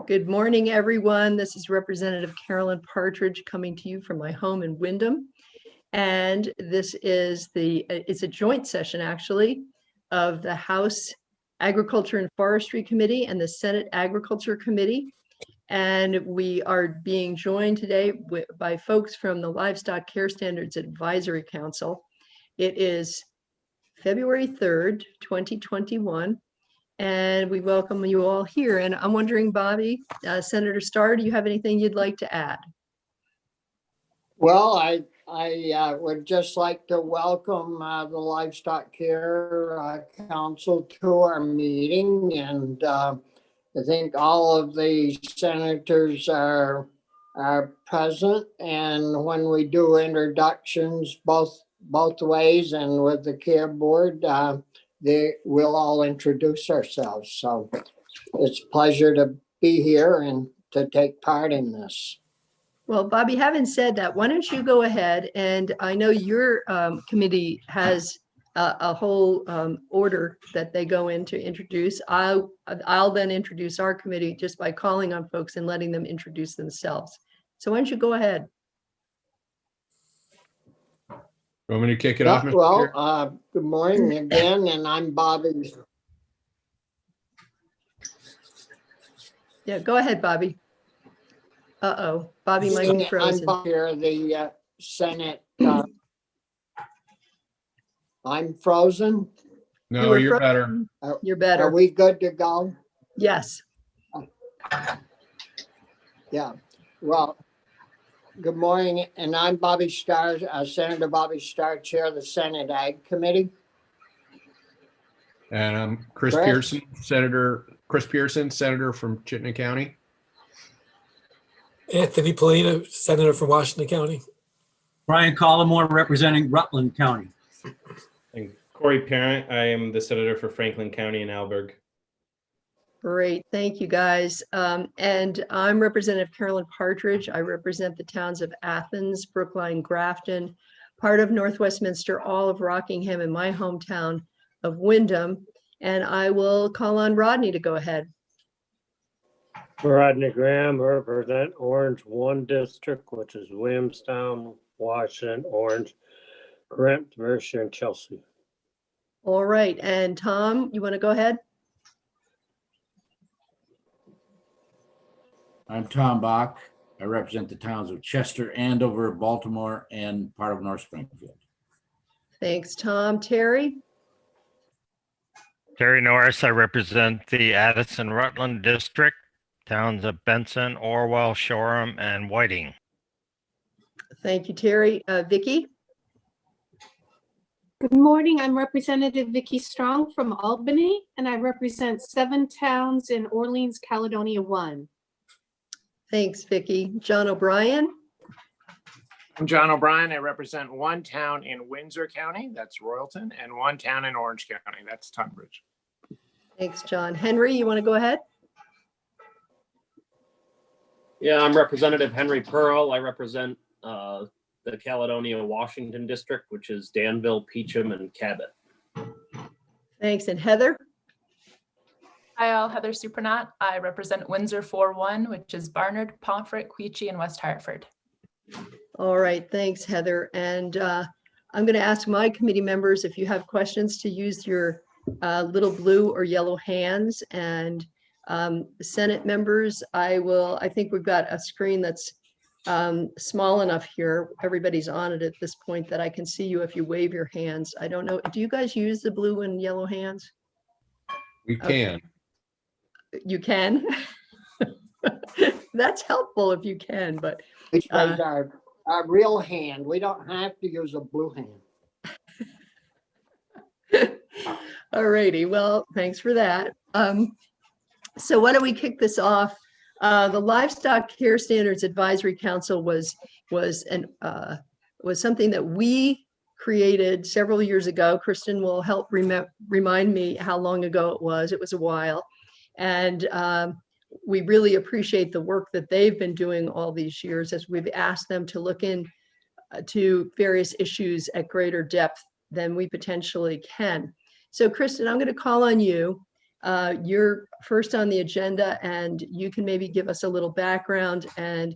Good morning, everyone. This is Representative Carolyn Partridge coming to you from my home in Windham. And this is it's a joint session actually of the House Agriculture and Forestry Committee and the Senate Agriculture Committee. And we are being joined today by folks from the Livestock Care Standards Advisory Council. It is February 3rd, 2021. And we welcome you all here. And I'm wondering, Bobby, Senator Starr, do you have anything you'd like to add? Well, I would just like to welcome the Livestock Care Council to our meeting. And I think all of the senators are present. And when we do introductions both ways and with the care board, we'll all introduce ourselves. So it's a pleasure to be here and to take part in this. Well, Bobby, having said that, why don't you go ahead, and I know your committee has a whole order that they go in to introduce. I'll then introduce our committee just by calling on folks and letting them introduce themselves. So why don't you go ahead? Want me to kick it off, Mr. Well, good morning again, and I'm Bobby. Yeah, go ahead, Bobby. Uh-oh, Bobby might be frozen. I'm here, the Senate. I'm frozen. No, you're better. You're better. Are we good to go? Yes. Yeah. Well, good morning, and I'm Bobby Starr, Senator Bobby Starr, Chair of the Senate Ag Committee. And I'm Chris Pearson, Senator from Chittenden County. Anthony Polina, Senator from Washington County. Brian Collmore, representing Rutland County. And Corey Parent, I am the Senator for Franklin County and Alberg. Great, thank you guys. And I'm Representative Carolyn Partridge. I represent the towns of Athens, Brookline, Grafton, part of North Westminster, all of Rockingham, and my hometown of Windham. And I will call on Rodney to go ahead. Rodney Graham, represent Orange 1 District, which is Williamstown, Washington, Orange, Grant, Mercer, and Chelsea. All right, and Tom, you want to go ahead? I'm Tom Bach. I represent the towns of Chester, Andover, Baltimore, and part of North Springfield. Thanks, Tom. Terry? Terry Norris, I represent the Addison Rutland District, towns of Benson, Orwell, Shoreham, and Whiting. Thank you, Terry. Vicki? Good morning. I'm Representative Vicki Strong from Albany, and I represent 7 towns in Orleans, Caledonia 1. Thanks, Vicki. John O'Brien? I'm John O'Brien. I represent 1 town in Windsor County, that's Royalton, and 1 town in Orange County, that's Tunbridge. Thanks, John. Henry, you want to go ahead? Yeah, I'm Representative Henry Pearl. I represent the Caledonia, Washington District, which is Danville, Peacham, and Cabot. Thanks. And Heather? Hi all, Heather Supernat. I represent Windsor 4-1, which is Barnard, Pomfret, Quechee, and West Hartford. All right, thanks, Heather. And I'm going to ask my committee members if you have questions to use your little blue or yellow hands. And Senate members, I think we've got a screen that's small enough here. Everybody's on it at this point that I can see you if you wave your hands. I don't know. Do you guys use the blue and yellow hands? We can. Okay. You can? That's helpful if you can, but It's our real hand. We don't have to use a blue hand. All righty. Well, thanks for that. So why don't we kick this off? The Livestock Care Standards Advisory Council was something that we created several years ago. Kristen will help remind me how long ago it was. It was a while. And we really appreciate the work that they've been doing all these years as we've asked them to look in to various issues at greater depth than we potentially can. So Kristen, I'm going to call on you. You're first on the agenda, and you can maybe give us a little background. And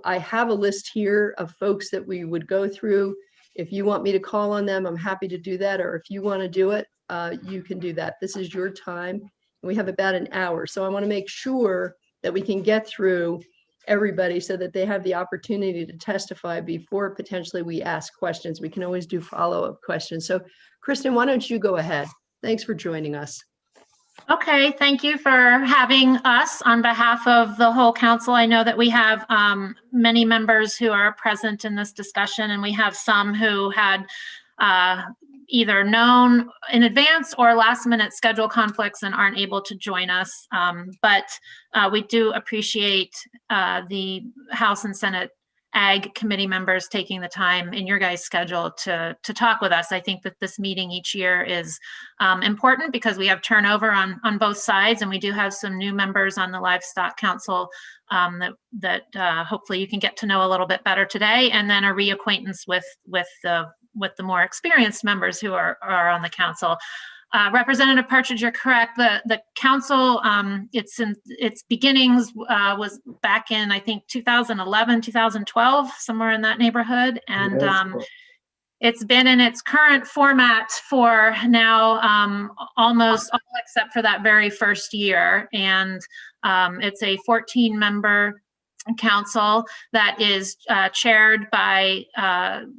I have a list here of folks that we would go through. If you want me to call on them, I'm happy to do that. Or if you want to do it, you can do that. This is your time. We have about an hour. So I want to make sure that we can get through everybody so that they have the opportunity to testify before potentially we ask questions. We can always do follow-up questions. So Kristen, why don't you go ahead? Thanks for joining us. Okay, thank you for having us on behalf of the whole council. I know that we have many members who are present in this discussion, and we have some who had either known in advance or last minute schedule conflicts and aren't able to join us. But we do appreciate the House and Senate Ag Committee members taking the time in your guys' schedule to talk with us. I think that this meeting each year is important because we have turnover on both sides, and we do have some new members on the Livestock Council that hopefully you can get to know a little bit better today, and then a reacquaintance with the more experienced members who are on the council. Representative Partridge, you're correct. The council, its beginnings was back in, I think, 2011, 2012, somewhere in that neighborhood. And it's been in its current format for now almost all except for that very first year. And it's a 14-member council that is chaired by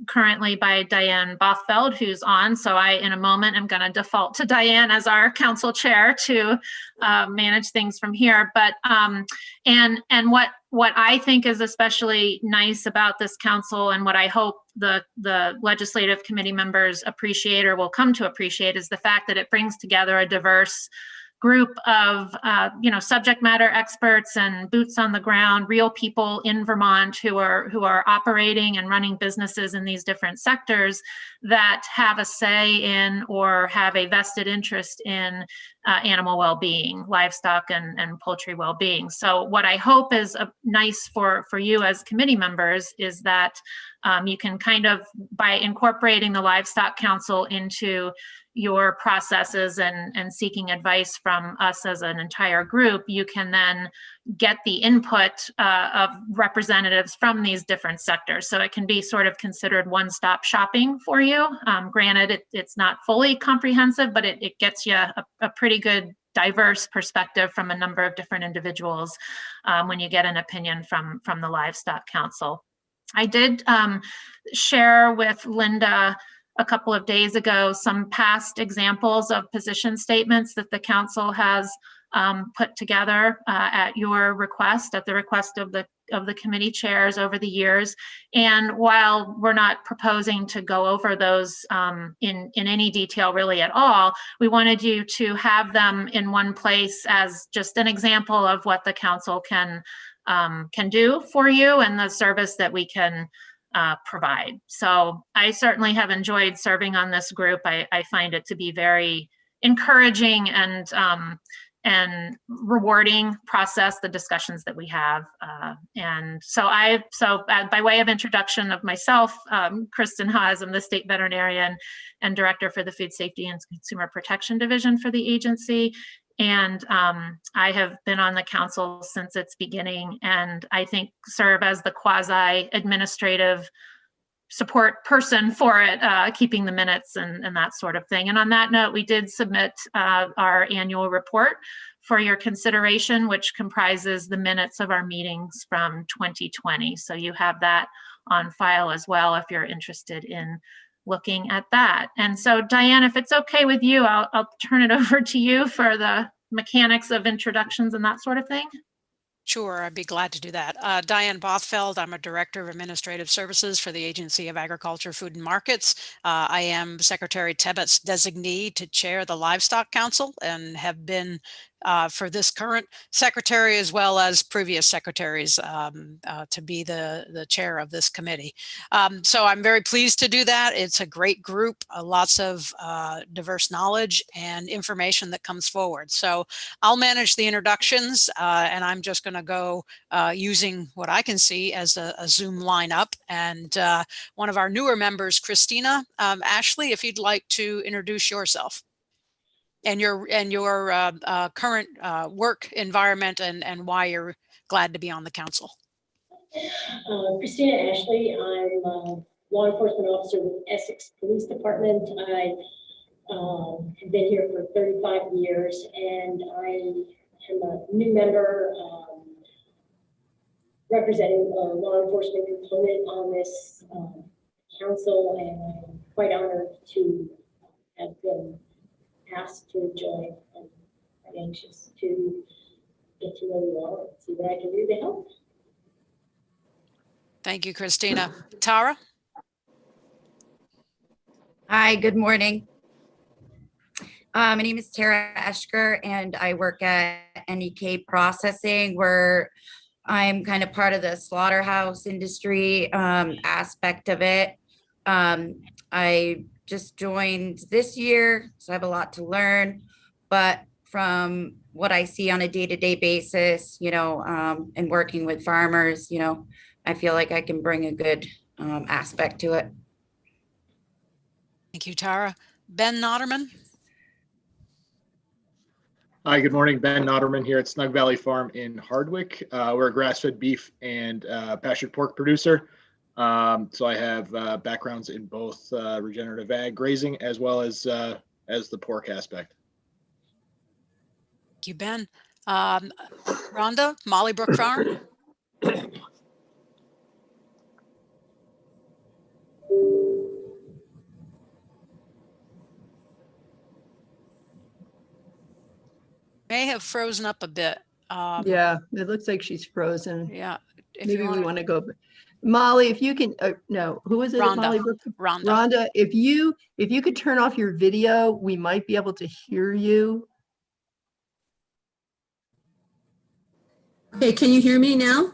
currently by Diane Bothfeld, who's on. So in a moment, I'm going to default to Diane as our council chair to manage things from here. But and what I think is especially nice about this council, and what I hope the legislative committee members appreciate or will come to appreciate, is the fact that it brings together a diverse group of subject matter experts and boots on the ground, real people in Vermont who are operating and running businesses in these different sectors that have a say in or have a vested interest in animal well-being, livestock and poultry well-being. So what I hope is nice for you as committee members is that you can kind of, by incorporating the Livestock Council into your processes and seeking advice from us as an entire group, you can then get the input of representatives from these different sectors. So it can be sort of considered one-stop shopping for you. Granted, it's not fully comprehensive, but it gets you a pretty good diverse perspective from a number of different individuals when you get an opinion from the Livestock Council. I did share with Linda a couple of days ago some past examples of position statements that the council has put together at your request, at the request of the committee chairs over the years. And while we're not proposing to go over those in any detail really at all, we wanted you to have them in one place as just an example of what the council can do for you and the service that we can provide. So I certainly have enjoyed serving on this group. I find it to be very encouraging and rewarding process, the discussions that we have. And so by way of introduction of myself, Kristen Haas, I'm the state veterinarian and director for the Food Safety and Consumer Protection Division for the agency. And I have been on the council since its beginning, and I think serve as the quasi-administrative support person for it, keeping the minutes and that sort of thing. And on that note, we did submit our annual report for your consideration, which comprises the minutes of our meetings from 2020. So you have that on file as well if you're interested in looking at that. And so Diane, if it's okay with you, I'll turn it over to you for the mechanics of introductions and that sort of thing. Sure, I'd be glad to do that. Diane Bothfeld, I'm a Director of Administrative Services for the Agency of Agriculture, Food and Markets. I am Secretary Tebbett's designee to chair the Livestock Council and have been for this current secretary as well as previous secretaries to be the chair of this committee. So I'm very pleased to do that. It's a great group, lots of diverse knowledge and information that comes forward. So I'll manage the introductions and I'm just going to go using what I can see as a Zoom lineup. And one of our newer members, Christina, Ashley, if you'd like to introduce yourself. your current work environment and why you're glad to be on the council. Christina Ashley. I'm a law enforcement officer with Essex Police Department. I have been here for 35 years, and I am a new member representing a law enforcement component on this council, and I'm quite honored to have been asked to join. I'm quite anxious to get to know you all and see what I can do to help. Thank you, Christina. Tara? Hi, good morning. My name is Tara Eschker, and I work at NEK Processing, where I'm kind of part of the slaughterhouse industry aspect of it. I just joined this year, so I have a lot to learn, but from what I see on a day-to-day basis, and working with farmers, I feel like I can bring a good aspect to it. Thank you, Tara. Ben Notterman? Hi, good morning. Ben Notterman here at Snug Valley Farm in Hardwick. We're a grass-fed beef and pastured pork producer. So I have backgrounds in both regenerative ag grazing as well as the pork aspect. Thank you, Ben. Rhonda, Molly Brook Farm? May have frozen up a bit. Yeah, it looks like she's frozen. Yeah. Maybe we want to go. Molly, if you can, no, who is it? Rhonda. Molly? Rhonda. Rhonda, if you could turn off your video, we might be able to hear you. Okay, can you hear me now?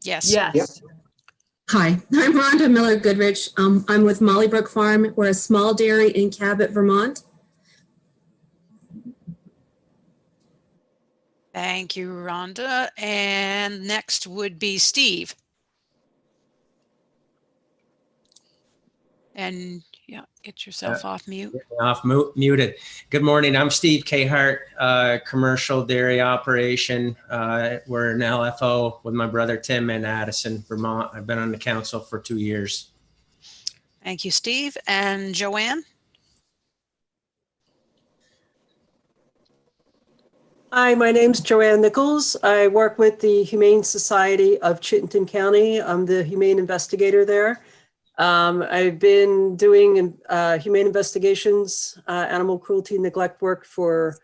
Yes. Yes. Yep. Hi, I'm Rhonda Miller Goodrich. I'm with Molly Brook Farm. We're a small dairy in Cabot, Vermont. Thank you, Rhonda. And next would be Steve. And yeah, get yourself off mute. Muted. Good morning. I'm Steve Cahart, commercial dairy operation. We're an LFO with my brother Tim in Addison, Vermont. I've been on the council for 2 years. Thank you, Steve. And Joanne? Hi, my name's Joanne Nichols. I work with the Humane Society of Chittenden County. I'm the humane investigator there. I've been doing humane investigations, animal cruelty, neglect work for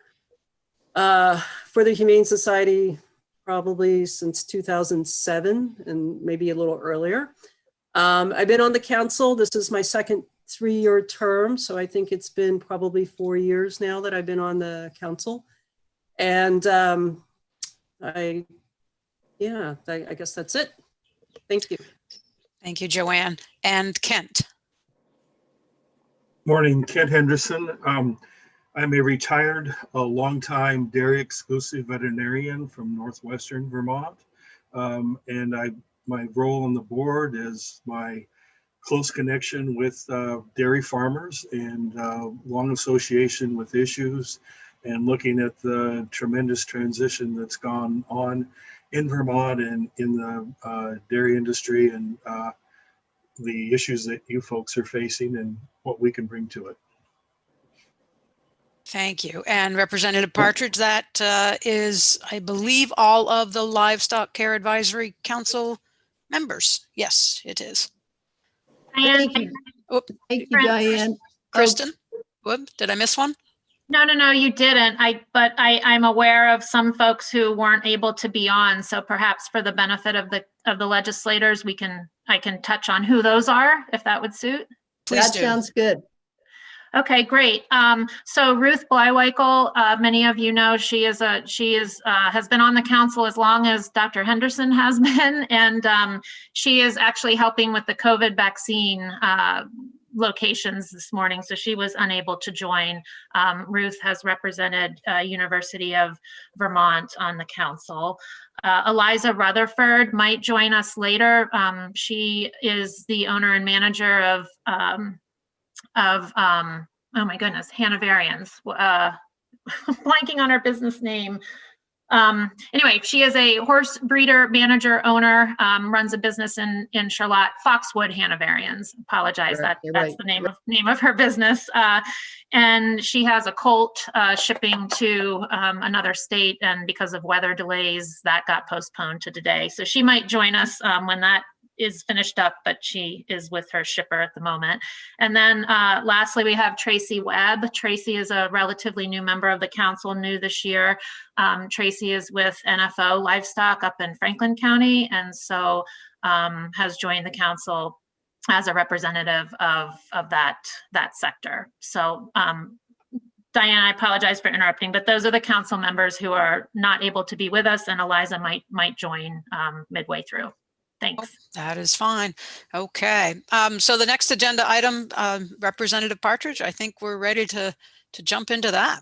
the Humane Society probably since 2007 and maybe a little earlier. I've been on the council. This is my second 3-year term, so I think it's been probably 4 years now that I've been on the council. And I guess that's it. Thank you. Thank you, Joanne. And Kent. Morning, Kent Henderson. I'm a retired, longtime dairy exclusive veterinarian from Northwestern Vermont. And my role on the board is my close connection with dairy farmers and long association with issues and looking at the tremendous transition that's gone on in Vermont and in the dairy industry and the issues that you folks are facing and what we can bring to it. Thank you. And Representative Partridge, that is, I believe, all of the Livestock Care Advisory Council members. Yes, it is. Thank you. Thank you, Diane. Kristen, whoop, did I miss one? No, you didn't. But I'm aware of some folks who weren't able to be on. So perhaps for the benefit of the legislators, I can touch on who those are, if that would suit. Please do. That sounds good. Okay, great. So Ruth Bleiweikel, many of you know, she has been on the council as long as Dr. Henderson has been, and she is actually helping with the COVID vaccine locations this morning, so she was unable to join. Ruth has represented University of Vermont on the council. Eliza Rutherford might join us later. She is the owner and manager of oh my goodness, Hanoverians. blanking on her business name. Anyway, she is a horse breeder, manager, owner, runs a business in Charlotte, Foxwood Hanoverians. Apologize, Right, that's right. the name of her business. And she has a colt shipping to another state, and because of weather delays, that got postponed to today. So she might join us when that is finished up, but she is with her shipper at the moment. And then lastly, we have Tracy Webb. Tracy is a relatively new member of the council, new this year. Tracy is with NFO Livestock up in Franklin County, and so has joined the council as a representative of that sector. So Diane, I apologize for interrupting, but those are the council members who are not able to be with us, and Eliza might join midway through. Thanks. That is fine. Okay. So the next agenda item, Representative Partridge, I think we're ready to jump into that.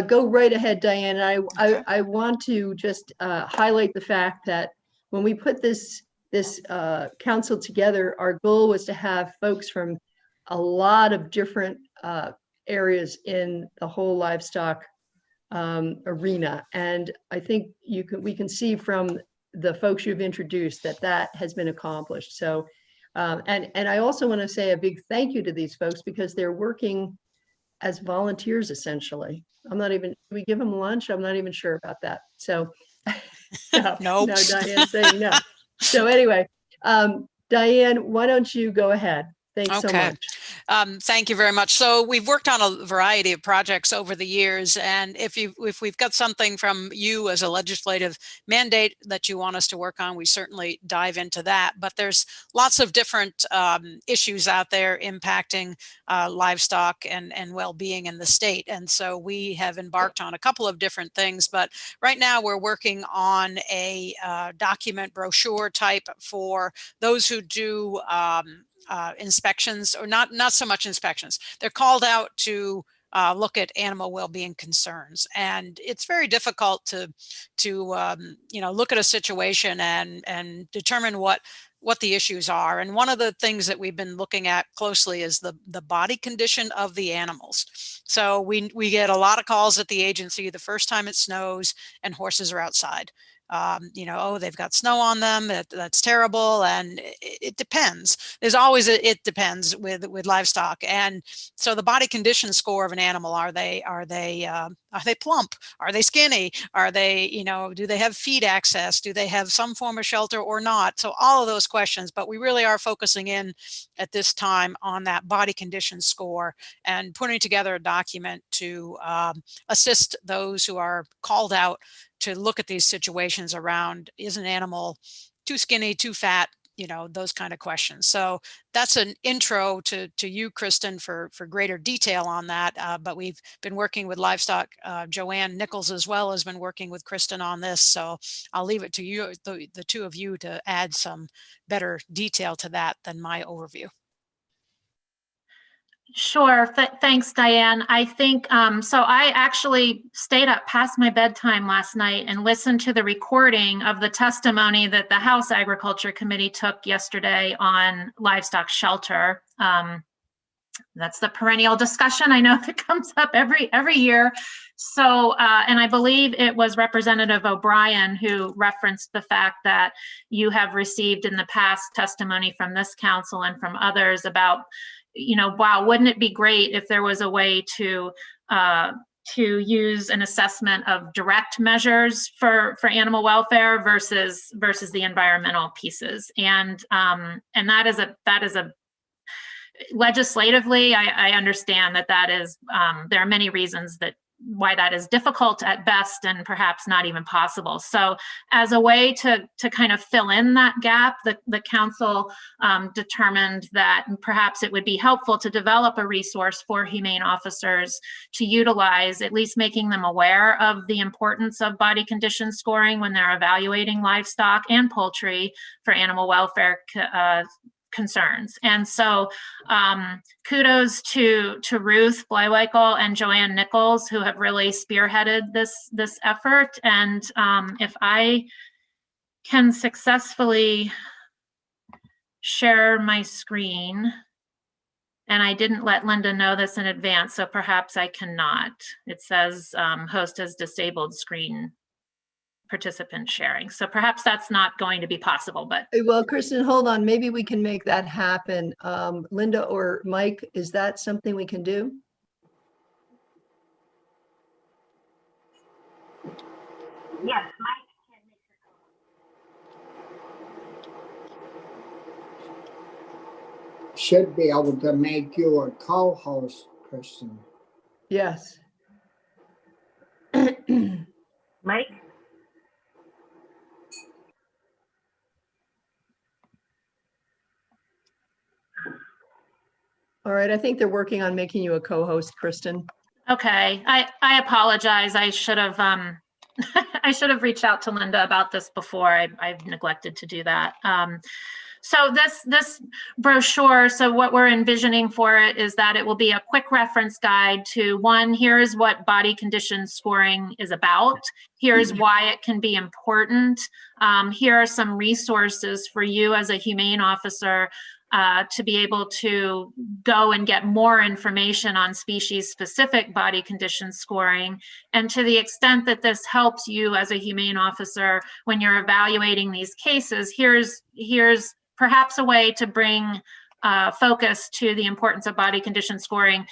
Go right ahead, Diane. I want to just highlight the fact that when we put this council together, our goal was to have folks from a lot of different areas in the whole livestock arena. And I think we can see from the folks you've introduced that has been accomplished. So, and I also want to say a big thank you to these folks because they're working as volunteers, essentially. Do we give them lunch? I'm not even sure about that. So no, Diane's saying no. So anyway, Diane, why don't you go ahead? Thanks so much. Thank you very much. So we've worked on a variety of projects over the years, and if we've got something from you as a legislative mandate that you want us to work on, we certainly dive into that. But there's lots of different issues out there impacting livestock and well-being in the state, and so we have embarked on a couple of different things. But right now we're working on a document brochure type for those who do inspections, or not so much inspections. They're called out to look at animal well-being concerns, and it's very difficult to look at a situation and determine what the issues are. And one of the things that we've been looking at closely is the body condition of the animals. So we get a lot of calls at the agency the first time it snows and horses are outside. Oh, they've got snow on them. That's terrible. And it depends. There's always it depends with livestock. And so the body condition score of an animal, are they plump? Are they skinny? Are they, do they have feed access? Do they have some form of shelter or not? So all of those questions, but we really are focusing in at this time on that body condition score and putting together a document to assist those who are called out to look at these situations around, is an animal too skinny, too fat, those kind of questions. So that's an intro to you, Kristen, for greater detail on that. But we've been working with livestock. Joanne Nichols as well has been working with Kristen on this. So I'll leave it to you, the two of you, to add some better detail to that than my overview. Sure. Thanks, Diane. I think, so I actually stayed up past my bedtime last night and listened to the recording of the testimony that the House Agriculture Committee took yesterday on livestock shelter. That's the perennial discussion. I know that comes up every year. So, and I believe it was Representative O'Brien who referenced the fact that you have received in the past testimony from this council and from others about, wow, wouldn't it be great if there was a way to use an assessment of direct measures for animal welfare versus the environmental pieces, and that is a legislatively, I understand that is there are many reasons why that is difficult at best and perhaps not even possible. So as a way to kind of fill in that gap, the council determined that perhaps it would be helpful to develop a resource for humane officers to utilize, at least making them aware of the importance of body condition scoring when they're evaluating livestock and poultry for animal welfare concerns. And so kudos to Ruth Bleiweikel and Joanne Nichols, who have really spearheaded this effort. And if I can successfully share my screen. And I didn't let Linda know this in advance, so perhaps I cannot. It says host has disabled screen participant sharing. So perhaps that's not going to be possible, but Well, Kristen, hold on. Maybe we can make that happen. Linda or Mike, is that something we can do? yes, Should be able to make you a co-host, Kristen. Yes. Mike? All right, I think they're working on making you a co-host, Kristen. Okay, I apologize. I should have I should have reached out to Linda about this before. I've neglected to do that. So this brochure, so what we're envisioning for it is that it will be a quick reference guide to one, here's what body condition scoring is about. Here's why it can be important. Here are some resources for you as a humane officer to be able to go and get more information on species-specific body condition scoring. And to the extent that this helps you as a humane officer when you're evaluating these cases, here's perhaps a way to bring focus to the importance of body condition scoring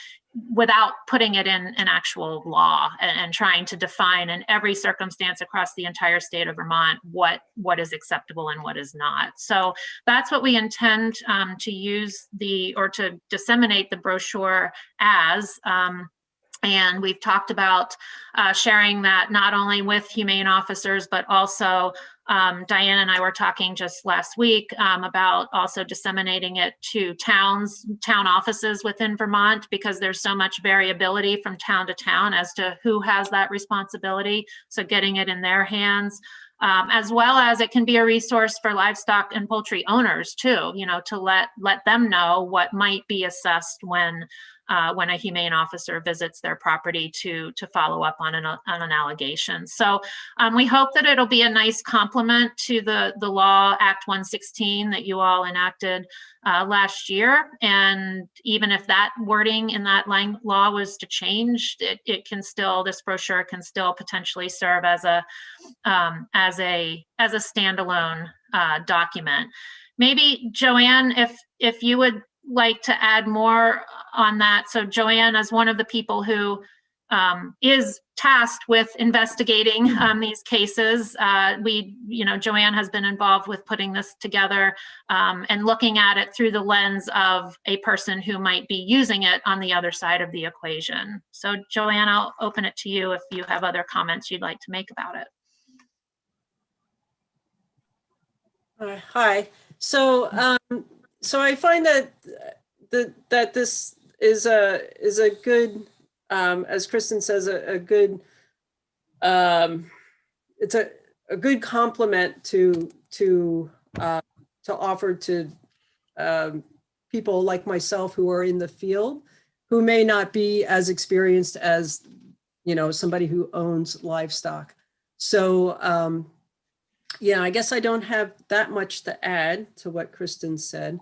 without putting it in an actual law and trying to define in every circumstance across the entire state of Vermont what is acceptable and what is not. So that's what we intend to use or to disseminate the brochure as. And we've talked about sharing that not only with humane officers, but also Diane and I were talking just last week about also disseminating it to town offices within Vermont, because there's so much variability from town to town as to who has that responsibility. So getting it in their hands, as well as it can be a resource for livestock and poultry owners too, to let them know what might be assessed when a humane officer visits their property to follow up on an allegation. So we hope that it'll be a nice complement to the law Act 116 that you all enacted last year. And even if that wording in that law was to change, it can still, this brochure can still potentially serve as a standalone document. Maybe Joanne, if you would like to add more on that. So Joanne, as one of the people who is tasked with investigating these cases, Joanne has been involved with putting this together and looking at it through the lens of a person who might be using it on the other side of the equation. So Joanne, I'll open it to you if you have other comments you'd like to make about it. Hi. So I find that this is a good, as Kristen says, a good, it's a good complement to offer to people like myself who are in the field, who may not be as experienced as somebody who owns livestock. So yeah, I guess I don't have that much to add to what Kristen said,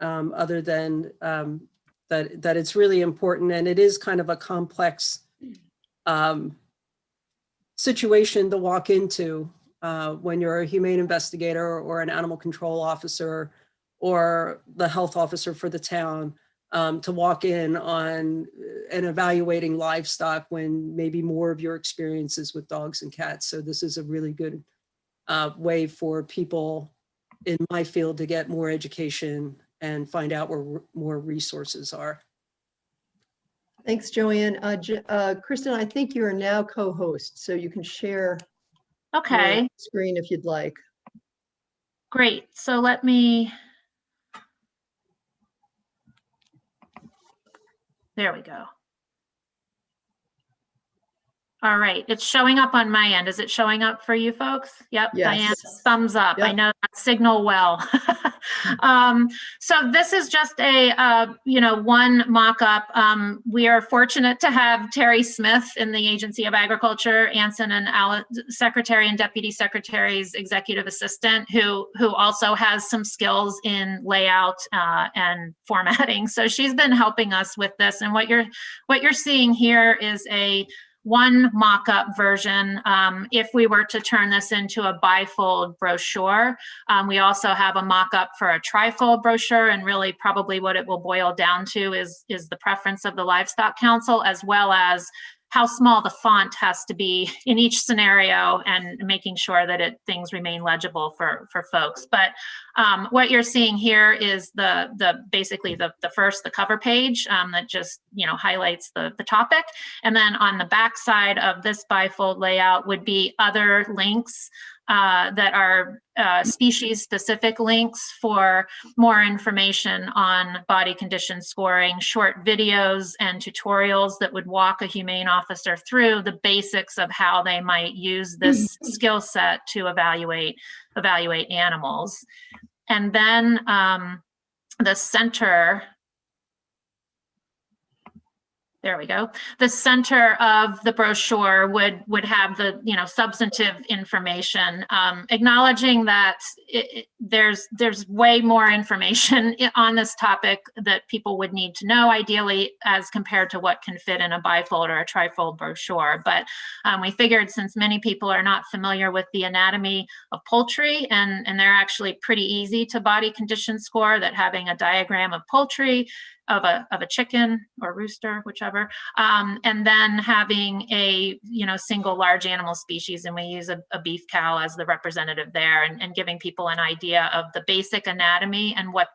other than that it's really important, and it is kind of a complex situation to walk into when you're a humane investigator or an animal control officer or the health officer for the town, to walk in on and evaluating livestock when maybe more of your experience is with dogs and cats. So this is a really good way for people in my field to get more education and find out where more resources are. Thanks, Joanne. Kristen, I think you are now co-host, so you can share your screen if you'd like. Great. So let me, there we go. All right, it's showing up on my end. Is it showing up for you folks? Yep, Yes. Diane's thumbs up. Yep. I know that signal well. So this is just a, one mock-up. We are fortunate to have Terry Smith in the Agency of Agriculture, Anson and Secretary and Deputy Secretary's executive assistant, who also has some skills in layout and formatting. So she's been helping us with this. And what you're seeing here is one mock-up version. If we were to turn this into a bifold brochure, we also have a mock-up for a trifold brochure, and really probably what it will boil down to is the preference of the Livestock Council, as well as how small the font has to be in each scenario and making sure that things remain legible for folks. But what you're seeing here is basically the cover page that just highlights the topic. And then on the back side of this bifold layout would be other links that are species-specific links for more information on body condition scoring, short videos and tutorials that would walk a humane officer through the basics of how they might use this skill set to evaluate animals. And then the center, there we go. The center of the brochure would have the substantive information, acknowledging that there's way more information on this topic that people would need to know, ideally, as compared to what can fit in a bifold or a trifold brochure. But we figured, since many people are not familiar with the anatomy of poultry, and they're actually pretty easy to body condition score, that having a diagram of poultry, of a chicken or rooster, whichever, and then having a single large animal species, and we use a beef cow as the representative there, and giving people an idea of the basic anatomy and what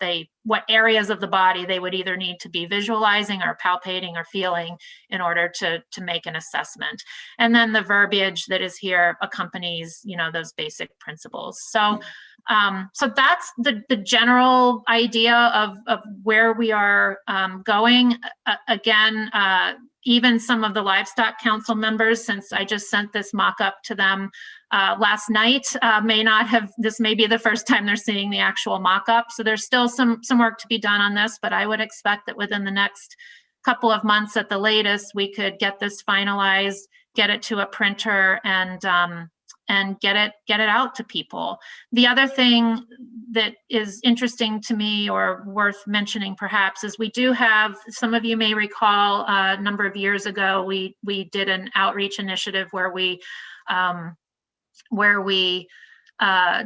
areas of the body they would either need to be visualizing or palpating or feeling in order to make an assessment. And then the verbiage that is here accompanies those basic principles. So that's the general idea of where we are going. Again, even some of the Livestock Council members, since I just sent this mock-up to them last night, this may be the first time they're seeing the actual mock-up. So there's still some work to be done on this, but I would expect that within the next couple of months at the latest, we could get this finalized, get it to a printer, and get it out to people. The other thing that is interesting to me, or worth mentioning perhaps, is we do have, some of you may recall, a number of years ago, we did an outreach initiative where we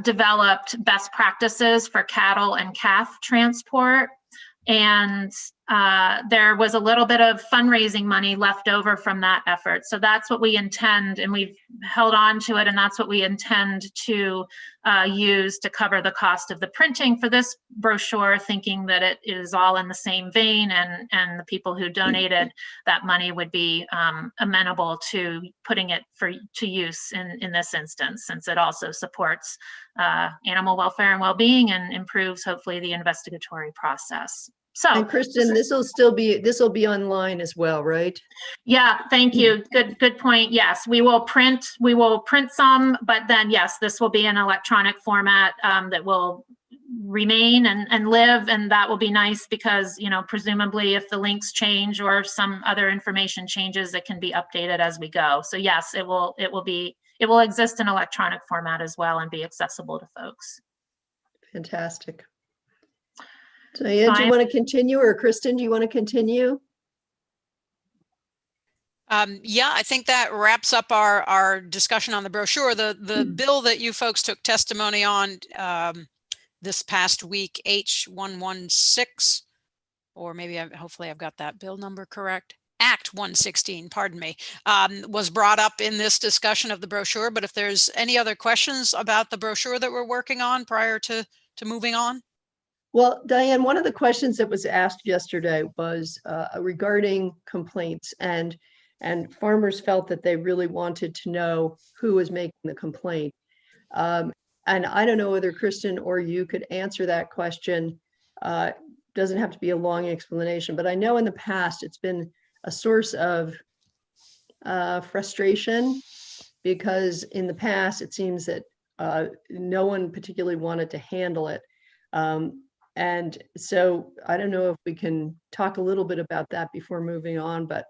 developed best practices for cattle and calf transport. And there was a little bit of fundraising money left over from that effort. So that's what we intend, and we've held on to it, and that's what we intend to use to cover the cost of the printing for this brochure, thinking that it is all in the same vein, and the people who donated that money would be amenable to putting it to use in this instance, since it also supports animal welfare and well-being and improves, hopefully, the investigatory process. So, and Kristen, this will be online as well, right? Yeah, thank you. Good point. Yes, we will print some, but then yes, this will be an electronic format that will remain and live, and that will be nice because presumably if the links change or some other information changes, it can be updated as we go. So yes, it will exist in electronic format as well and be accessible to folks. Fantastic. Diane, do you want to continue, or Kristen, do you want to continue? Yeah, I think that wraps up our discussion on the brochure. The bill that you folks took testimony on this past week, H116, or maybe hopefully I've got that bill number correct. Act 116, pardon me, was brought up in this discussion of the brochure. But if there's any other questions about the brochure that we're working on prior to moving on. Well, Diane, one of the questions that was asked yesterday was regarding complaints, and farmers felt that they really wanted to know who was making the complaint. And I don't know whether Kristen or you could answer that question. Doesn't have to be a long explanation, but I know in the past it's been a source of frustration, because in the past it seems that no one particularly wanted to handle it. And so I don't know if we can talk a little bit about that before moving on, but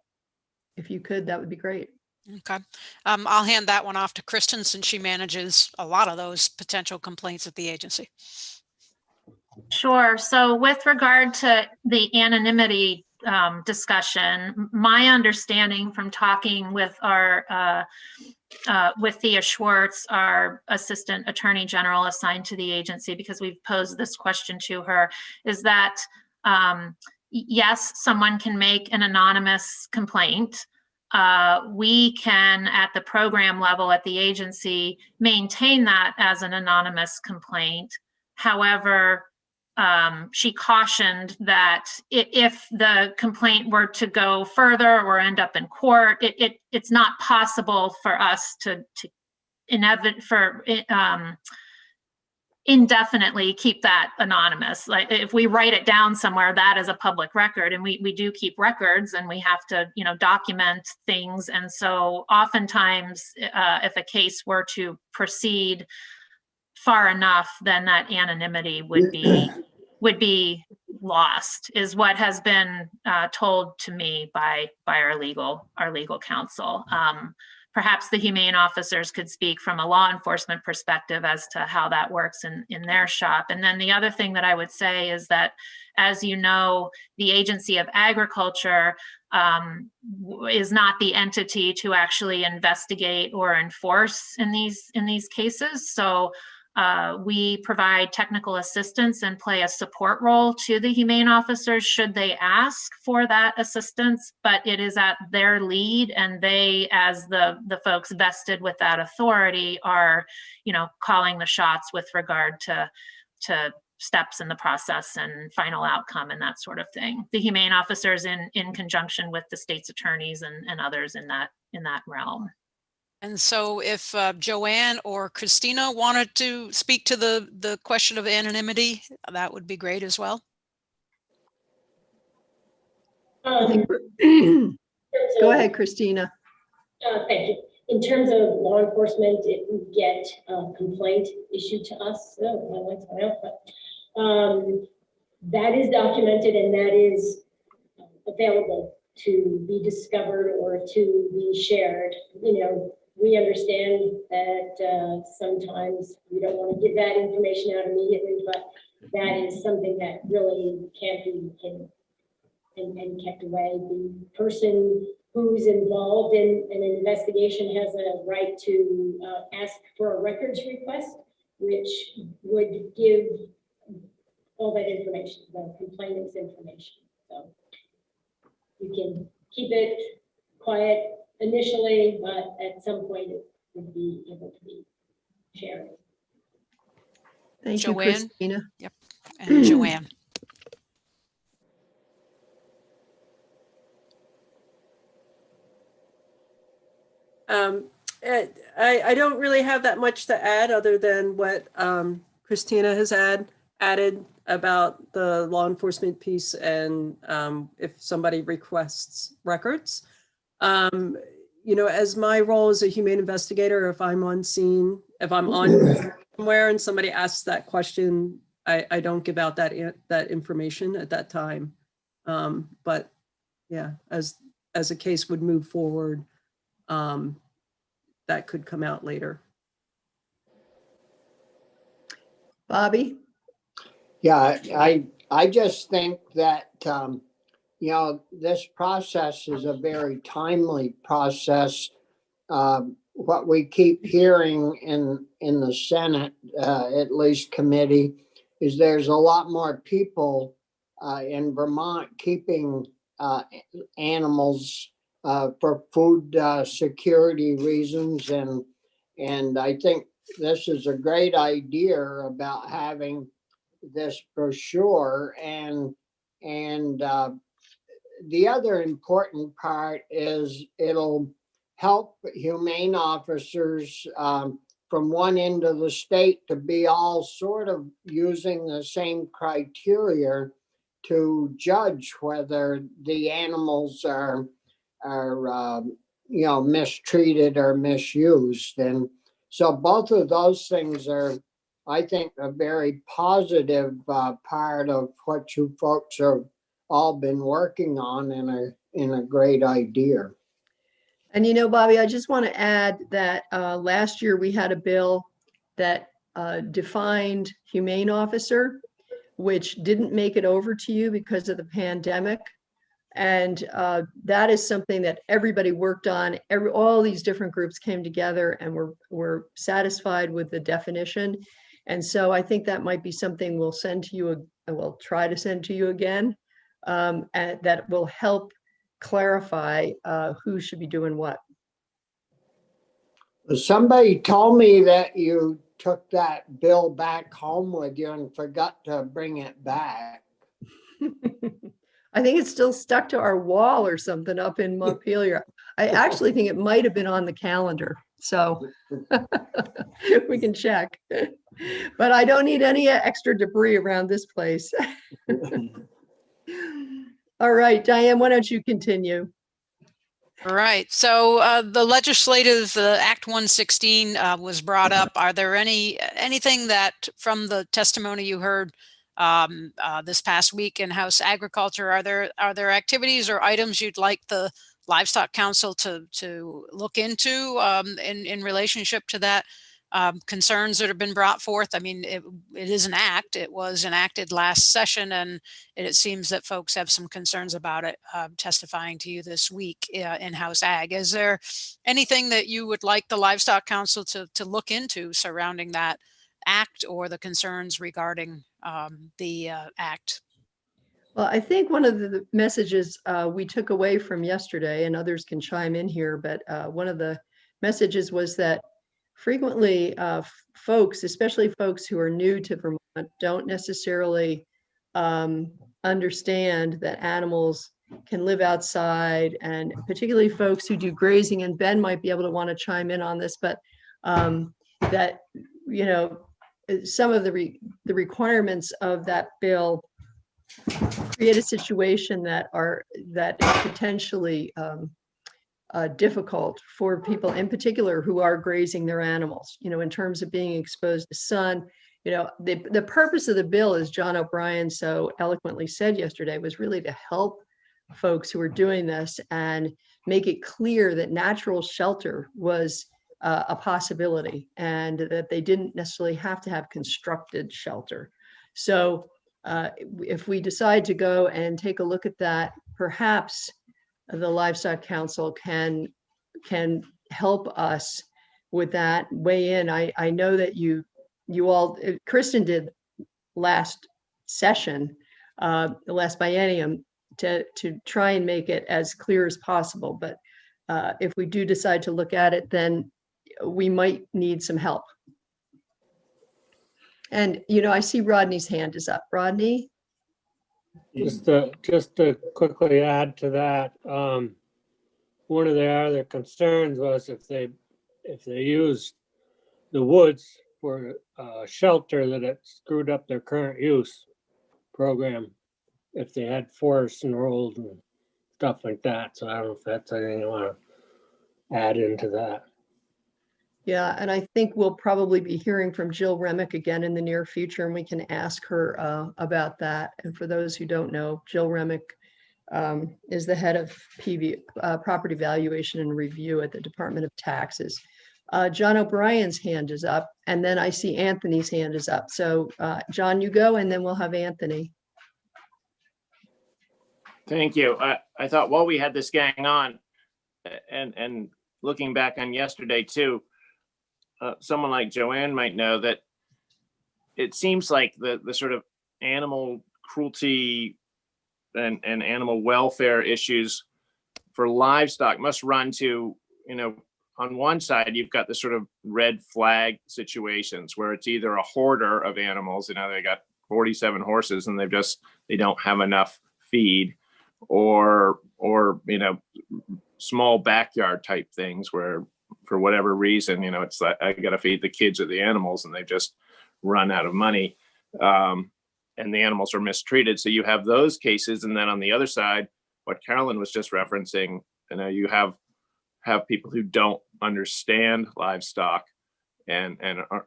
if you could, that would be great. Okay. I'll hand that one off to Kristen since she manages a lot of those potential complaints at the agency. Sure. So with regard to the anonymity discussion, my understanding from talking with our with Thea Schwartz, our Assistant Attorney General assigned to the agency, because we've posed this question to her, is that yes, someone can make an anonymous complaint. We can, at the program level at the agency, maintain that as an anonymous complaint. However, she cautioned that if the complaint were to go further or end up in court, it's not possible for us to indefinitely keep that anonymous. Like if we write it down somewhere, that is a public record, and we do keep records, and we have to document things. And so oftentimes if a case were to proceed far enough, then that anonymity would be lost, is what has been told to me by our legal counsel. Perhaps the humane officers could speak from a law enforcement perspective as to how that works in their shop. And then the other thing that I would say is that, as you know, the Agency of Agriculture is not the entity to actually investigate or enforce in these cases. So we provide technical assistance and play a support role to the humane officers should they ask for that assistance, but it is at their lead, and they, as the folks vested with that authority, are calling the shots with regard to steps in the process and final outcome and that sort of thing. The humane officers in conjunction with the state's attorneys and others in that realm. And so if Joanne or Christina wanted to speak to the question of anonymity, that would be great as well. Go ahead, Christina. Thank you. In terms of law enforcement, if we get a complaint issued to us, that is documented and that is available to be discovered or to be shared. We understand that sometimes we don't want to give that information out immediately, but that is something that really can't be hidden and kept away. The person who's involved in an investigation has a right to ask for a records request, which would give all that information, the complainant's information. So you can keep it quiet initially, but at some point it would be able to be shared. Thank Joanne. you, Christina. Yep. And Joanne. I don't really have that much to add other than what Christina has added about the law enforcement piece and if somebody requests records. As my role as a humane investigator, if I'm on scene, if I'm on somewhere and somebody asks that question, I don't give out that information at that time. But yeah, as a case would move forward, that could come out later. Bobby? Yeah, I just think that, this process is a very timely process. What we keep hearing in the Senate, at least committee, is there's a lot more people in Vermont keeping animals for food security reasons. And I think this is a great idea about having this brochure. And the other important part is it'll help humane officers from one end of the state to be all sort of using the same criteria to judge whether the animals are mistreated or misused. And so both of those things are I think, a very positive part of what you folks have all been working on, in a great idea. And Bobby, I just want to add that last year we had a bill that defined humane officer, which didn't make it over to you because of the pandemic. And that is something that everybody worked on. All these different groups came together and were satisfied with the definition. And so I think that might be something we'll send to you, we'll try to send to you again, and that will help clarify who should be doing what. Somebody told me that you took that bill back home with you and forgot to bring it back. I think it's still stuck to our wall or something up in Montpelier. I actually think it might have been on the calendar, so we can check. But I don't need any extra debris around this place. All right, Diane, why don't you continue? All right. So the legislative Act 116 was brought up. Are there anything that from the testimony you heard this past week in House Agriculture, are there activities or items you'd like the Livestock Council to look into in relationship to that concerns that have been brought forth? I mean, it is an act. It was enacted last session, and it seems that folks have some concerns about it testifying to you this week in House Ag. Is there anything that you would like the Livestock Council to look into surrounding that act or the concerns regarding the act? Well, I think one of the messages we took away from yesterday, and others can chime in here, but one of the messages was that frequently folks, especially folks who are new to Vermont, don't necessarily understand that animals can live outside, and particularly folks who do grazing, and Ben might be able to want to chime in on this, but that, some of the requirements of that bill create a situation that is potentially difficult for people in particular who are grazing their animals, in terms of being exposed to sun. The purpose of the bill, as John O'Brien so eloquently said yesterday, was really to help folks who are doing this and make it clear that natural shelter was a possibility and that they didn't necessarily have to have constructed shelter. So if we decide to go and take a look at that, perhaps the Livestock Council can help us with that, weigh in. I know that you all, Kristen did last session, the last biennium, to try and make it as clear as possible. But if we do decide to look at it, then we might need some help. And, I see Rodney's hand is up. Rodney? Just to quickly add to that, one of their other concerns was if they used the woods for shelter, that it screwed up their current use program if they had forests enrolled and stuff like that. So I don't know if that's anything you want to add into that. Yeah, and I think we'll probably be hearing from Jill Remick again in the near future, and we can ask her about that. And for those who don't know, Jill Remick is the head of Property Valuation and Review at the Department of Taxes. John O'Brien's hand is up, and then I see Anthony's hand is up. So John, you go, and then we'll have Anthony. Thank you. I thought while we had this gang on, and looking back on yesterday too, someone like Joanne might know that it seems like the sort of animal cruelty and animal welfare issues for livestock must run to, on one side, you've got the sort of red flag situations where it's either a hoarder of animals, they got 47 horses and they don't have enough feed, or small backyard type things where for whatever reason, it's like I got to feed the kids or the animals and they just run out of money, and the animals are mistreated. So you have those cases. And then on the other side, what Carolyn was just referencing, you have people who don't understand livestock and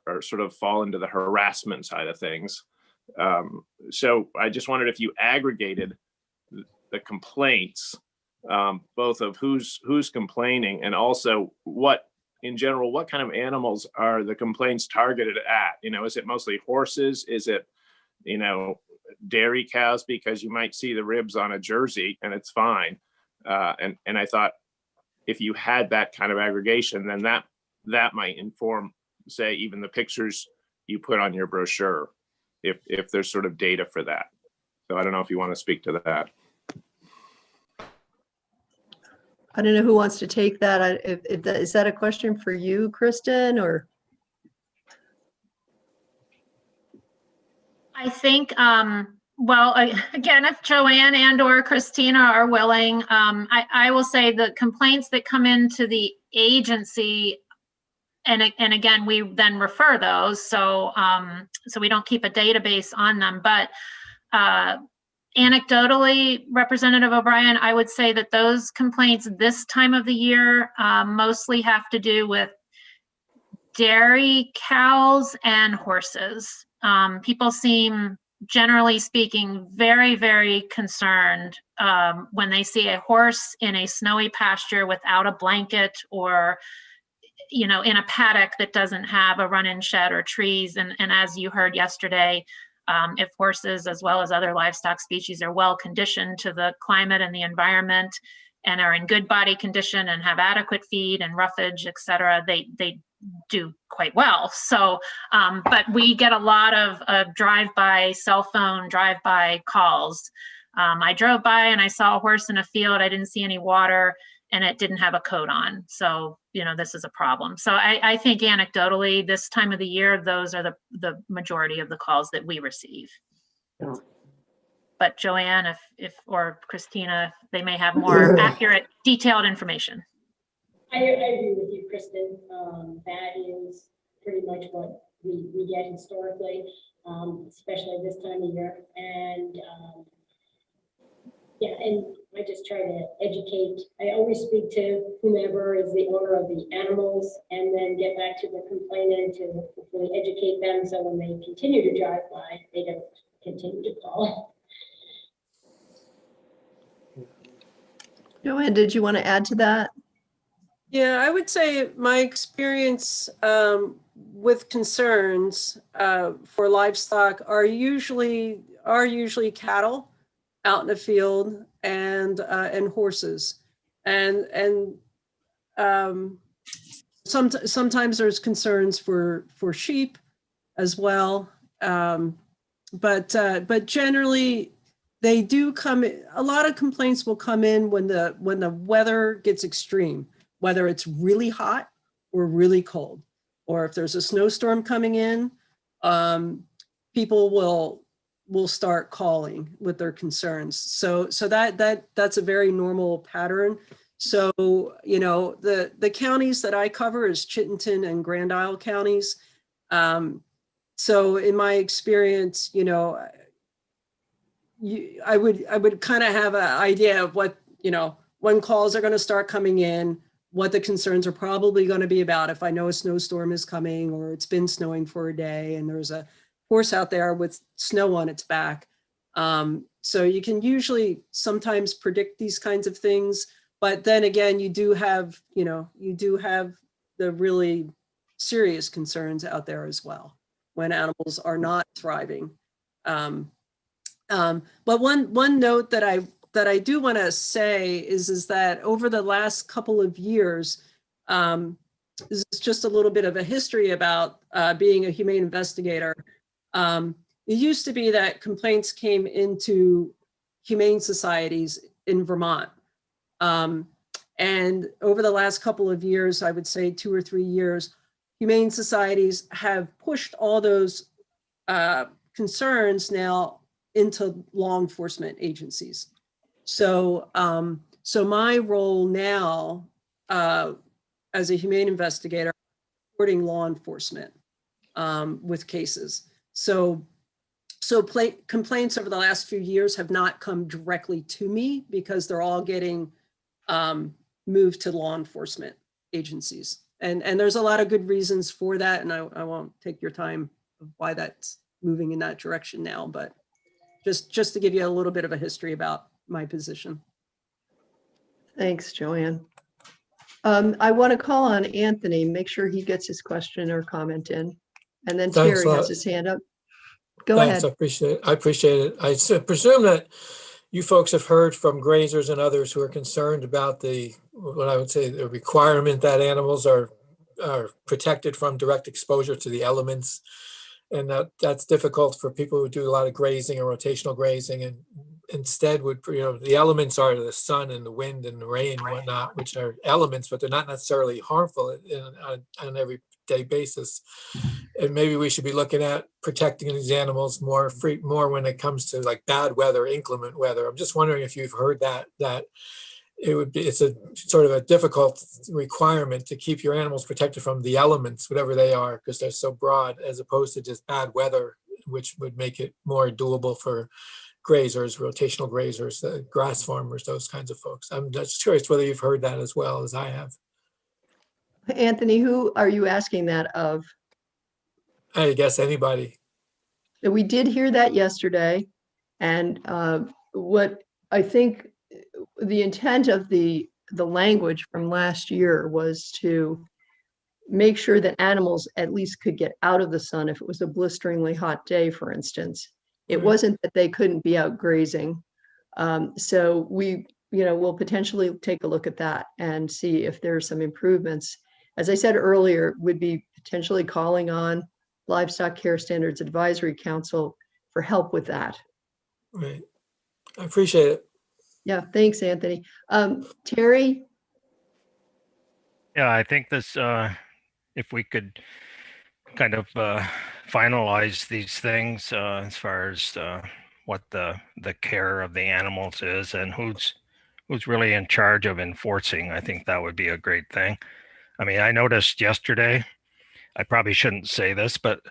are sort of fall into the harassment side of things. So I just wondered if you aggregated the complaints, both of who's complaining, and also what, in general, what kind of animals are the complaints targeted at? You know, is it mostly horses? Is it, you know, dairy cows? Because you might see the ribs on a Jersey and it's fine. And I thought if you had that kind of aggregation, then that might inform, say, even the pictures you put on your brochure, if there's sort of data for that. So I don't know if you want to speak to that. I don't know who wants to take that. Is that a question for you, Kristen, or? I think, well, again, if Joanne and or Christina are willing, I will say the complaints that come into the agency, and again, we then refer those, so we don't keep a database on them, but anecdotally, Representative O'Brien, I would say that those complaints this time of the year mostly have to do with dairy cows and horses. People seem, generally speaking, very, very concerned when they see a horse in a snowy pasture without a blanket, or, you know, in a paddock that doesn't have a run-in shed or trees. And as you heard yesterday, if horses, as well as other livestock species, are well conditioned to the climate and the environment and are in good body condition and have adequate feed and roughage, et cetera, they do quite well. So, but we get a lot of drive-by cell phone, drive-by calls. I drove by and I saw a horse in a field. I didn't see any water and it didn't have a coat on. So, you know, this is a problem. So I think anecdotally, this time of the year, those are the majority of the calls that we receive. But Joanne, or Christina, they may have more accurate, detailed information. I agree with you, Kristen. That is pretty much what we get historically, especially this time of year. And yeah, and I just try to educate. I always speak to whomever is the owner of the animals and then get back to the complainant to hopefully educate them so when they continue to drive by, they don't continue to call. Joanne, did you want to add to that? Yeah, I would say my experience with concerns for livestock are usually cattle out in the field and horses, and sometimes there's concerns for sheep as well, but generally they do come. A lot of complaints will come in when the weather gets extreme, whether it's really hot or really cold, or if there's a snowstorm coming in, people will start calling with their concerns. So that's a very normal pattern. So, you know, the counties that I cover is Chittenden and Grand Isle counties. So in my experience, you know, I would kind of have an idea of what, you know, when calls are going to start coming in, what the concerns are probably going to be about. If I know a snowstorm is coming or it's been snowing for a day and there's a horse out there with snow on its back. So you can usually sometimes predict these kinds of things, but then again, you do have the really serious concerns out there as well when animals are not thriving. But one note that I do want to say is that over the last couple of years, this is just a little bit of a history about being a humane investigator. It used to be that complaints came into humane societies in Vermont. And over the last couple of years, I would say 2 or 3 years, humane societies have pushed all those concerns now into law enforcement agencies. So, so my role now as a humane investigator, supporting law enforcement with cases. So complaints over the last few years have not come directly to me because they're all getting moved to law enforcement agencies. And there's a lot of good reasons for that. And I won't take your time of why that's moving in that direction now, but just to give you a little bit of a history about my position. Thanks, Joanne. I want to call on Anthony, make sure he gets his question or comment in. And then Thanks a Terry has lot. his hand up. Go Thanks, ahead. I appreciate it. I presume that you folks have heard from grazers and others who are concerned about what I would say, the requirement that animals are protected from direct exposure to the elements. And that's difficult for people who do a lot of grazing or rotational grazing, and instead would, the elements are the sun and the wind and the rain and whatnot, which are elements, but they're not necessarily harmful on an everyday basis. And maybe we should be looking at protecting these animals more when it comes to like bad weather, inclement weather. I'm just wondering if you've heard that it's a sort of a difficult requirement to keep your animals protected from the elements, whatever they are, because they're so broad, as opposed to just bad weather, which would make it more doable for grazers, rotational grazers, grass farmers, those kinds of folks. I'm just curious whether you've heard that as well as I have. Anthony, who are you asking that of? I guess anybody. We did hear that yesterday. And what I think the intent of the language from last year was to make sure that animals at least could get out of the sun if it was a blisteringly hot day, for instance. It wasn't that they couldn't be out grazing. So we'll potentially take a look at that and see if there's some improvements. As I said earlier, would be potentially calling on Livestock Care Standards Advisory Council for help with that. Right. I appreciate it. Yeah, thanks, Anthony. Terry? Yeah, I think this, if we could kind of finalize these things as far as what the care of the animals is and who's really in charge of enforcing, I think that would be a great thing. I mean, I noticed yesterday, I probably shouldn't say this, but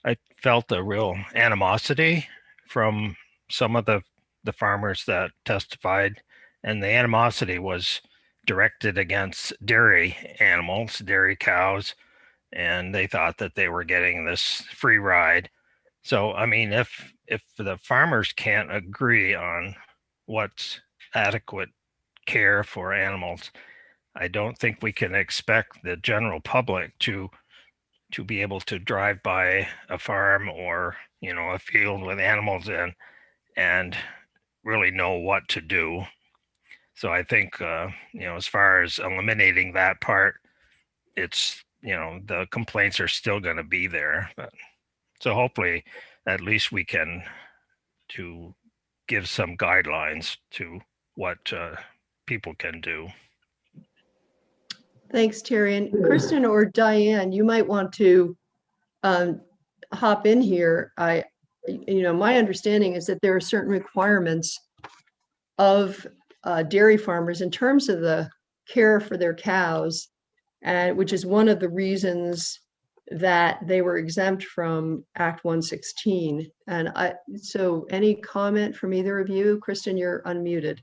I felt a real animosity from some of the farmers that testified, and the animosity was directed against dairy animals, dairy cows, and they thought that they were getting this free ride. So, I mean, if the farmers can't agree on what's adequate care for animals, I don't think we can expect the general public to be able to drive by a farm or, a field with animals in and really know what to do. So I think, as far as eliminating that part, it's, the complaints are still going to be there. But so hopefully at least we can to give some guidelines to what people can do. Thanks, Terry. And Kristen or Diane, you might want to hop in here. My understanding is that there are certain requirements of dairy farmers in terms of the care for their cows, and which is one of the reasons that they were exempt from Act 116. And so any comment from either of you? Kristen, you're unmuted.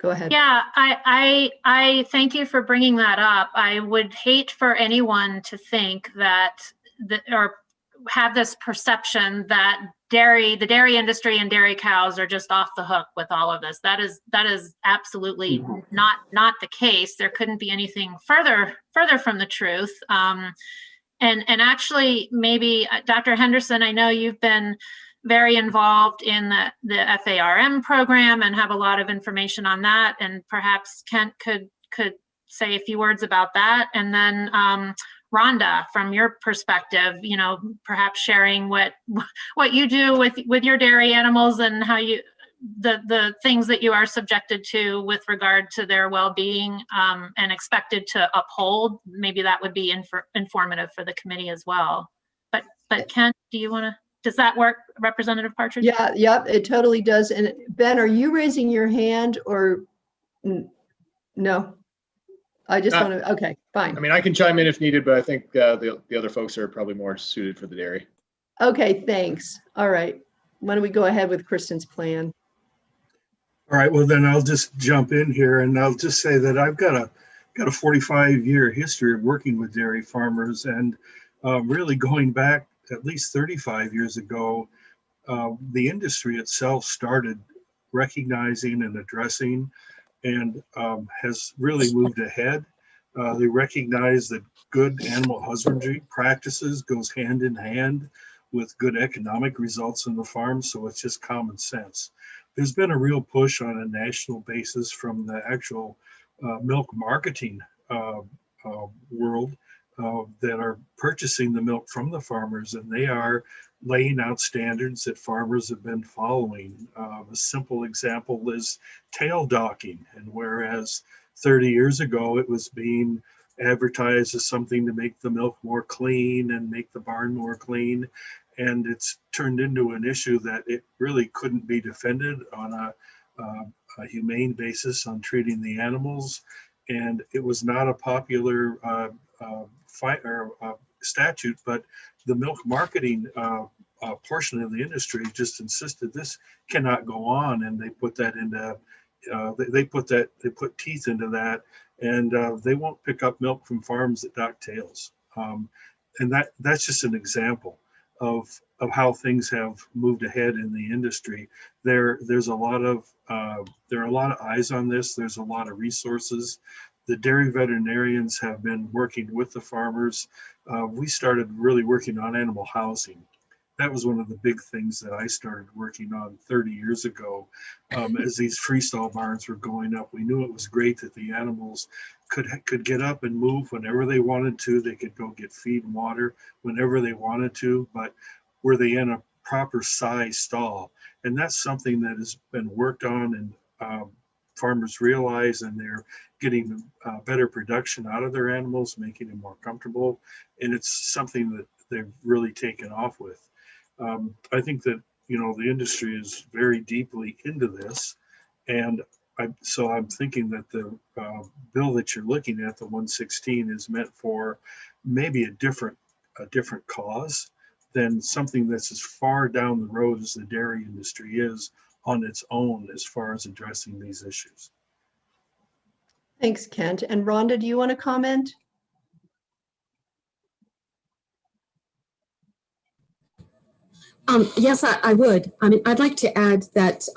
Go ahead. Yeah, I thank you for bringing that up. I would hate for anyone to think or have this perception that the dairy industry and dairy cows are just off the hook with all of this. That is absolutely not the case. There couldn't be anything further from the truth. And actually, maybe Dr. Henderson, I know you've been very involved in the FARM program and have a lot of information on that. And perhaps Kent could say a few words about that. And then Rhonda, from your perspective, perhaps sharing what you do with your dairy animals and how the things that you are subjected to with regard to their well-being and expected to uphold. Maybe that would be informative for the committee as well. But Kent, does that work, Representative Partridge? Yeah, it totally does. And Ben, are you raising your hand or no? I just want to, okay, fine. I mean, I can chime in if needed, but I think the other folks are probably more suited for the dairy. Okay, thanks. All right. Why don't we go ahead with Kristen's plan? All right, well then I'll just jump in here and I'll just say that I've got got a 45-year history of working with dairy farmers, and really going back at least 35 years ago, the industry itself started recognizing and addressing, and has really moved ahead. They recognize that good animal husbandry practices goes hand in hand with good economic results in the farm, so it's just common sense. There's been a real push on a national basis from the actual milk marketing world that are purchasing the milk from the farmers, and they are laying out standards that farmers have been following. A simple example is tail docking, and whereas 30 years ago it was being advertised as something to make the milk more clean and make the barn more clean, and it's turned into an issue that it really couldn't be defended on a humane basis on treating the animals, and it was not a popular statute, but the milk marketing portion of the industry just insisted this cannot go on, and they put that into they put teeth into that, and they won't pick up milk from farms that dock tails, and that's just an example of how things have moved ahead in the industry. There's a lot of there are a lot of eyes on this. There's a lot of resources. The dairy veterinarians have been working with the farmers. We started really working on animal housing. That was one of the big things that I started working on 30 years ago. As these freestall barns were going up, we knew it was great that the animals could get up and move whenever they wanted to. They could go get feed and water whenever they wanted to, but were they in a proper size stall? And that's something that has been worked on, and farmers realize, and they're getting better production out of their animals, making them more comfortable. And it's something that they've really taken off with. I think that, the industry is very deeply into this. And so I'm thinking that the bill that you're looking at, the 116, is meant for maybe a different cause than something that's as far down the road as the dairy industry is on its own as far as addressing these issues. Thanks, Kent. And Rhonda, do you want to comment? Yes, I would. I mean, I'd like to add that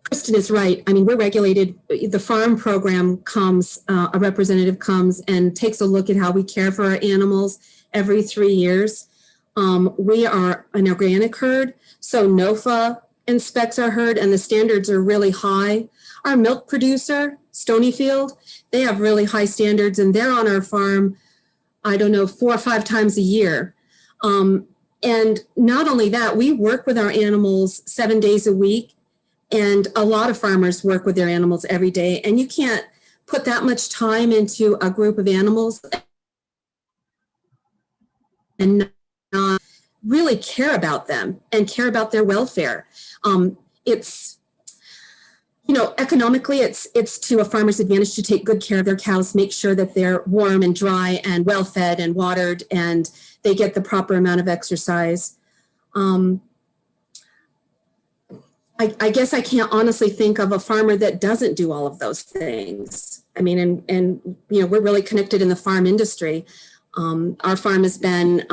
Kristen is right. I mean, we're regulated. The farm program comes, a representative comes and takes a look at how we care for our animals every 3 years. We are an organic herd, so NOFA inspects our herd, and the standards are really high. Our milk producer, Stonyfield, they have really high standards, and they're on our farm, I don't know, 4 or 5 times a year. And not only that, we work with our animals 7 days a week, and a lot of farmers work with their animals every day, and you can't put that much time into a group of animals and not really care about them and care about their welfare. It's, economically, it's to a farmer's advantage to take good care of their cows, make sure that they're warm and dry and well fed and watered, and they get the proper amount of exercise. I guess I can't honestly think of a farmer that doesn't do all of those things. I mean, and we're really connected in the farm industry. Our farm has been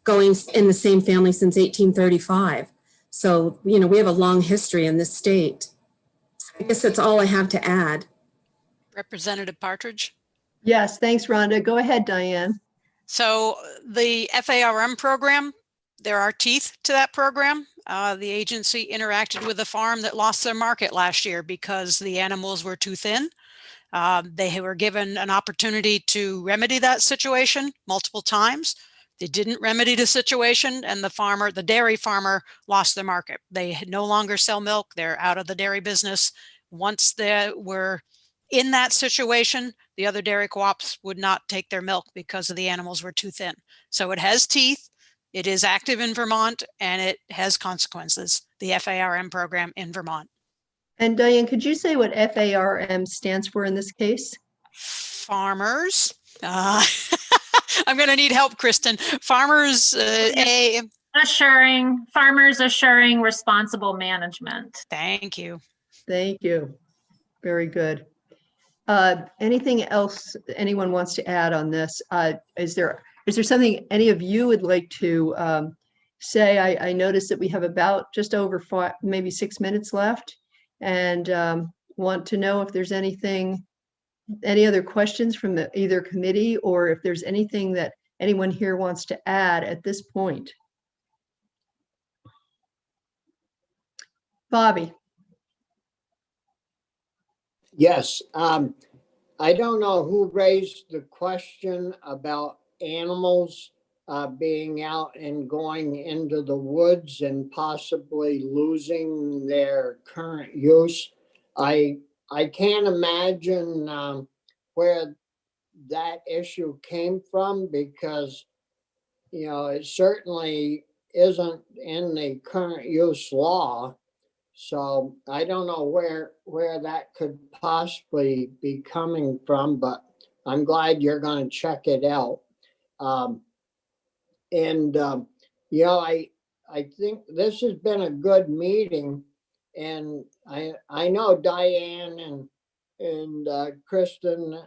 going in the same family since 1835. So, we have a long history in this state. I guess that's all I have to add. Representative Partridge. Yes, thanks, Rhonda. Go ahead, Diane. So the FARM program, there are teeth to that program. The agency interacted with a farm that lost their market last year because the animals were too thin. They were given an opportunity to remedy that situation multiple times. They didn't remedy the situation, and the dairy farmer lost their market. They no longer sell milk. They're out of the dairy business. Once they were in that situation, the other dairy co-ops would not take their milk because the animals were too thin. So it has teeth. It is active in Vermont, and it has consequences, the FARM program in Vermont. And Diane, could you say what FARM stands for in this case? Farmers. I'm going to need help, Kristen. Farmers Farmers assuring responsible management. Thank you. Thank you. Very good. Anything else anyone wants to add on this? Is there something any of you would like to say? I noticed that we have about just over maybe 6 minutes left, and want to know if there's any other questions from either committee, or if there's anything that anyone here wants to add at this point. Bobby. Yes, I don't know who raised the question about animals being out and going into the woods and possibly losing their current use. I can't imagine where that issue came from, because it certainly isn't in the current use law. So I don't know where that could possibly be coming from, but I'm glad you're going to check it out. I think this has been a good meeting, and I know Diane and Kristen,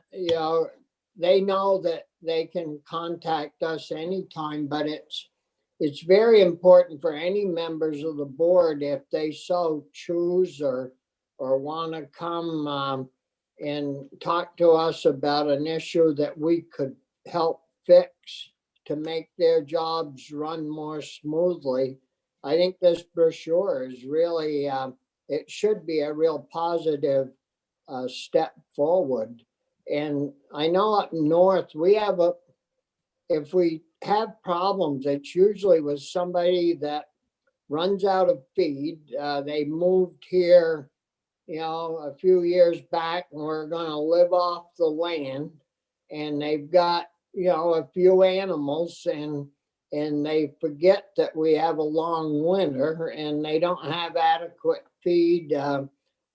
they know that they can contact us anytime, but it's very important for any members of the board, if they so choose or want to come and talk to us about an issue that we could help fix to make their jobs run more smoothly. I think this brochure is really, it should be a real positive step forward. And I know up north, if we have problems, it's usually with somebody that runs out of feed. They moved here, a few years back, and we're going to live off the land. And they've got, a few animals, and they forget that we have a long winter, and they don't have adequate feed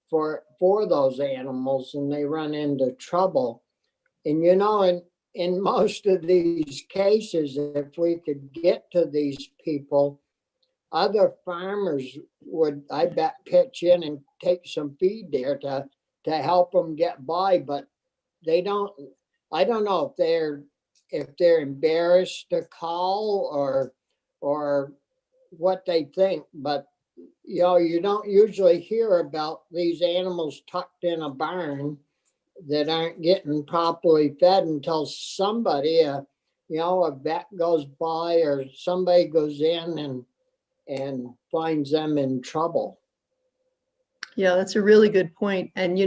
for those animals, and they run into trouble. And in most of these cases, if we could get to these people, other farmers would, I bet, pitch in and take some feed there to help them get by. But they don't. I don't know if they're embarrassed to call or what they think. But you don't usually hear about these animals tucked in a barn that aren't getting properly fed until somebody, a vet goes by or somebody goes in and finds them in trouble. Yeah, that's a really good point. And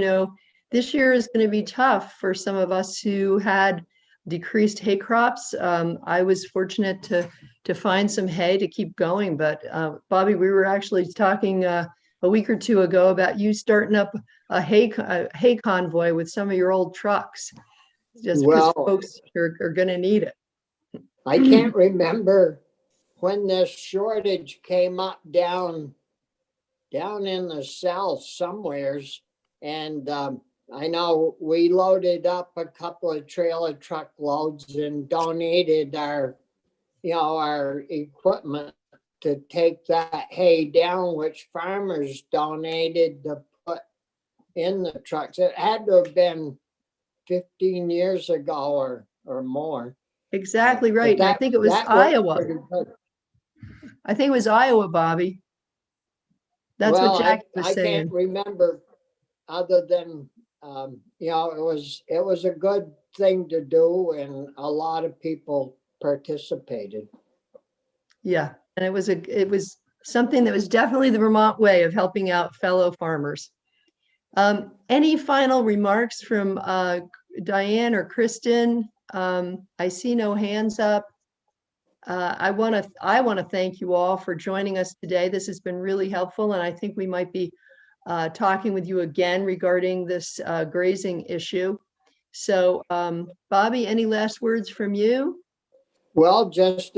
this year is going to be tough for some of us who had decreased hay crops. I was fortunate to find some hay to keep going, but Bobby, we were actually talking a week or two ago about you starting up a hay convoy with some of your old trucks, just because folks are going to need it. I can't remember when this shortage came up down in the south somewheres, and I know we loaded up a couple of trailer truck loads and donated our equipment to take that hay down, which farmers donated to put in the trucks. It had to have been 15 years ago or more. Exactly right. And I think it was Iowa. I think it was Iowa, Bobby. That's what Jack was saying. I can't remember, other than it was a good thing to do, and a lot of people participated. Yeah, and it was something that was definitely the Vermont way of helping out fellow farmers. Any final remarks from Diane or Kristen? I see no hands up. I want to thank you all for joining us today. This has been really helpful, and I think we might be talking with you again regarding this grazing issue. So, Bobby, any last words from you? Well, just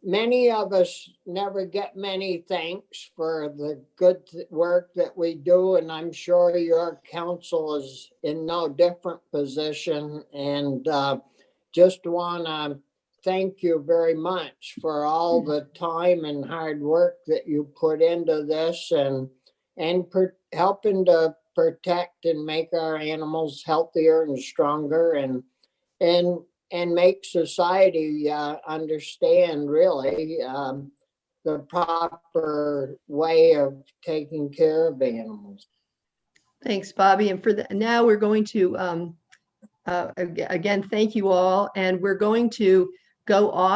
many of us never get many thanks for the good work that we do, and I'm sure your council is in no different position. And just want to thank you very much for all the time and hard work that you put into this, and helping to protect and make our animals healthier and stronger and make society understand really the proper way of taking care of animals. Thanks, Bobby. And now we're going to, again, thank you all. And we're going to go off.